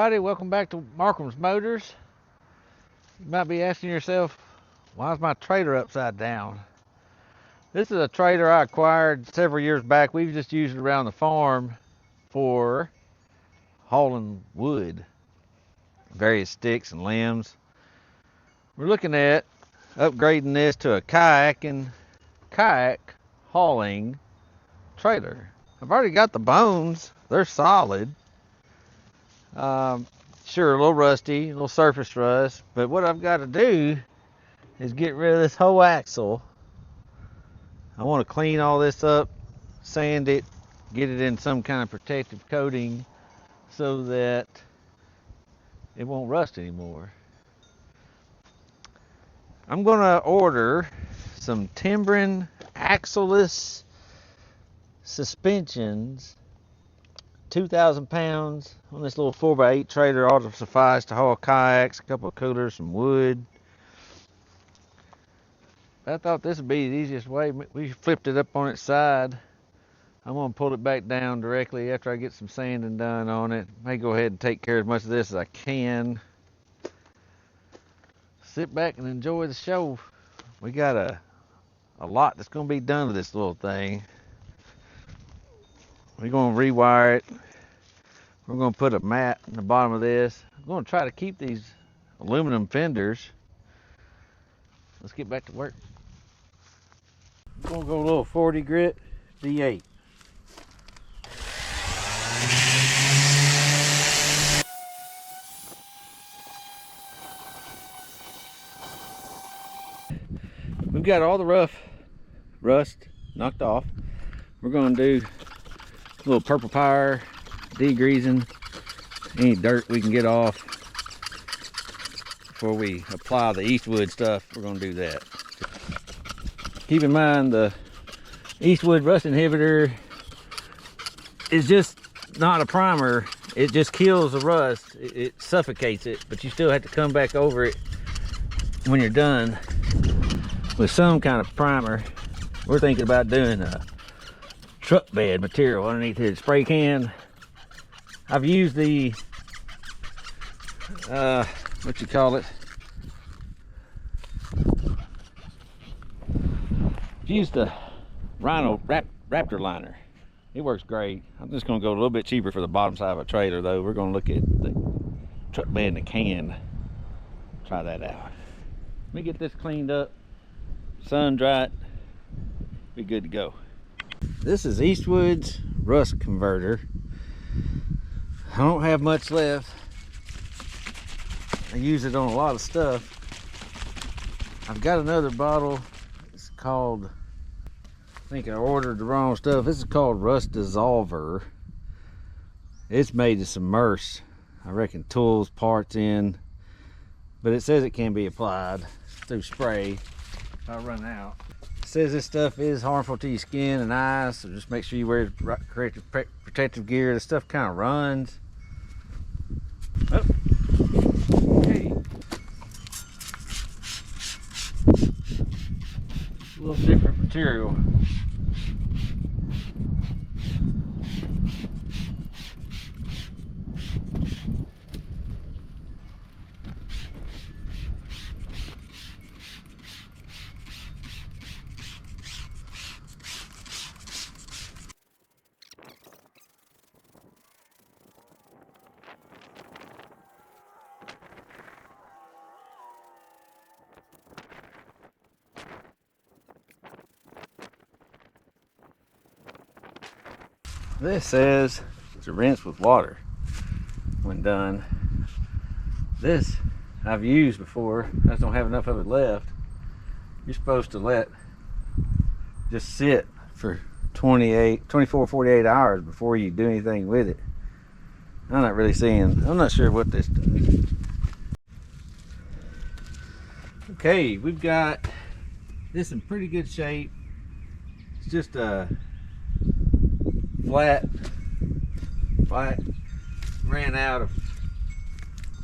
everybody, welcome back to Markham's Motors. You might be asking yourself, why is my trailer upside down? This is a trailer I acquired several years back. We've just used it around the farm for hauling wood, various sticks and limbs. We're looking at upgrading this to a kayak hauling trailer. I've already got the bones, they're solid. Sure, a little rusty, a little surface rust, but what I've got to do is get rid of this whole axle. I want to clean all this up, sand it, get it in some kind of protective coating so that it won't rust anymore. I'm going to order some Timbren axleless suspensions. 2,000 pounds on this little 4x8 trailer ought to suffice to haul kayaks, a couple of coolers, some wood. I thought this would be the easiest way. We flipped it up on its side. I'm going to pull it back down directly after I get some sanding done on it. May go ahead and take care of as much of this as I can. Sit back and enjoy the show. We got a lot that's going to be done to this little thing. We're going to rewire it. We're going to put a mat in the bottom of this. I'm going to try to keep these aluminum fenders. Let's get back to work. I'm going to go a little 40 grit V8. We've got all the rust knocked off. We're going to do a little purple fire, degreasing any dirt we can get off before we apply the Eastwood stuff. We're going to do that. Keep in mind the Eastwood rust inhibitor is just not a primer. It just kills the rust. It suffocates it, but you still have to come back over it when you're done with some kind of primer. We're thinking about doing a truck bed material underneath the spray can. I've used the what you call it, used the Rhino Raptor liner. It works great. I'm just going to go a little bit cheaper for the bottom side of a trailer though. We're going to look at the truck bed in the can, try that out. Let me get this cleaned up, sun dried, be good to go. This is Eastwood's rust converter. I don't have much left. I use it on a lot of stuff. I've got another bottle. It's called, I think I ordered the wrong stuff. This is called Rust Dissolver. It's made to submerge, I reckon, tools, parts in, but it says it can be applied through spray if I run out. It says this stuff is harmful to your skin and eyes, so just make sure you wear the correct protective gear. This stuff kind of runs. Oh. Okay. A little different material. This says to rinse with water when done. This I've used before. I just don't have enough of it left. You're supposed to let just sit for 24, 48 hours before you do anything with it. I'm not sure what this does. Okay, we've got this in pretty good shape. It's just a flat, ran out of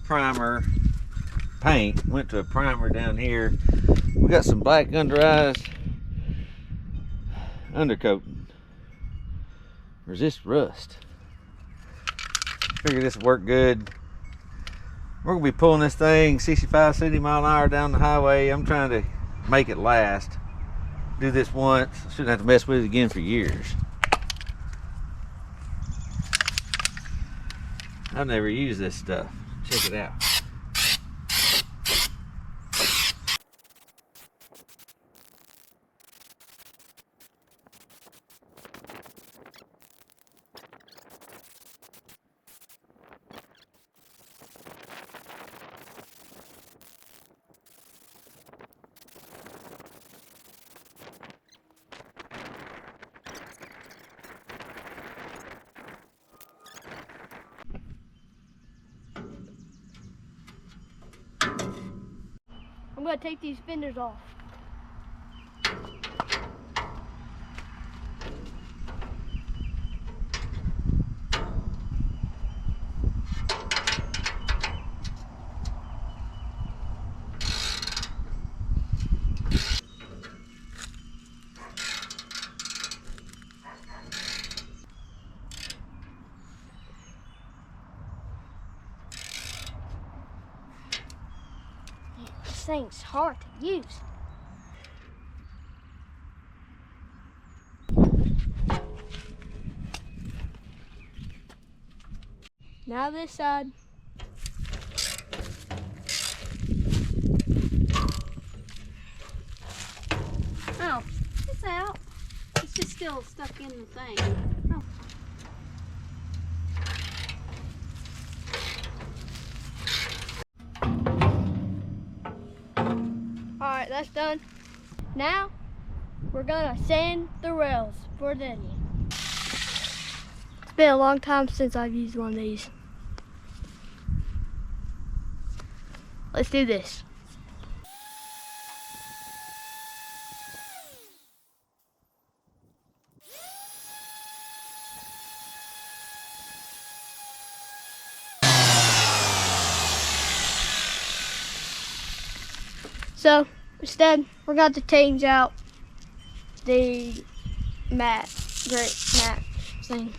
primer paint, went to a primer down here. We got some black under eyes undercoating, resist rust. Figured this would work good. We're gonna be pulling this thing 65, 70 mile an hour down the highway. I'm trying to make it last. Do this once. I shouldn't have to mess with it again for years. I've never used this stuff. Check it out. I'm gonna take these fenders off. This thing's hard to use. Now this side. Oh, it's out. It's just still stuck in the thing. Oh. Alright, that's done. Now, we're gonna sand the rails for the onion. It's been a long time since I've used one of these. Let's do this. So, instead, we're going to change out the mat, great mat thing.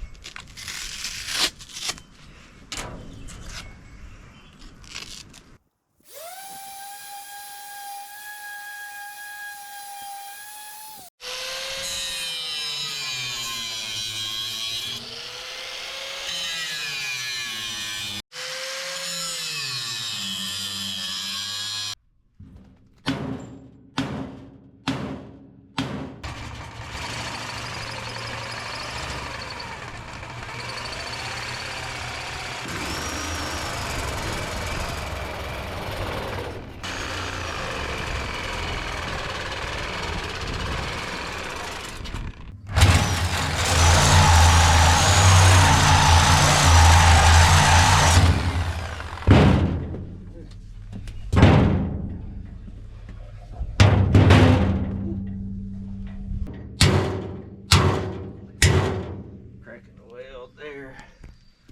Cracking the weld there.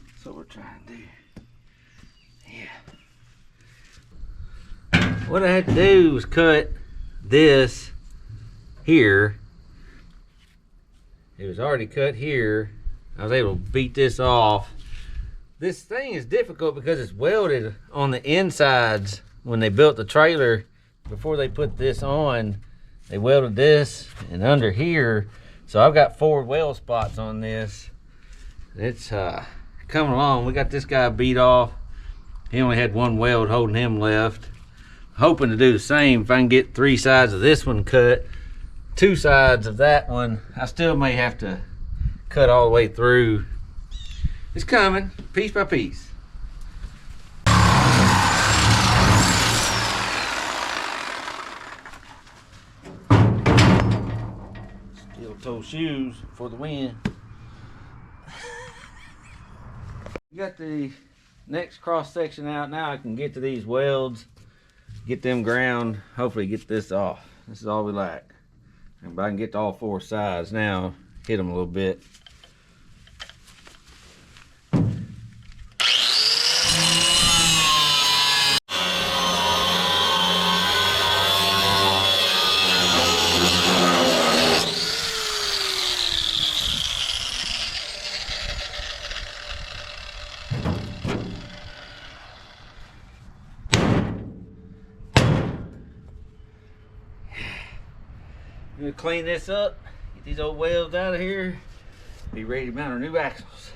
That's what we're trying to do. Yeah. What I had to do was cut this here. It was already cut here. I was able to beat this off. This thing is difficult because it's welded on the insides. When they built the trailer, before they put this on, they welded this and under here. So I've got 4 weld spots on this. It's coming along. We got this guy beat off. He only had 1 weld holding him left. Hoping to do the same if I can get 3 sides of this one cut, 2 sides of that one. I still may have to cut all the way through. It's coming, piece by piece. Steel toe shoes for the win. We got the next cross section out. Now I can get to these welds, get them ground, hopefully get this off. This is all we like. If I can get to all 4 sides now, hit them a little bit. We'll clean this up, get these old wheels out of here, be ready to mount our new axles.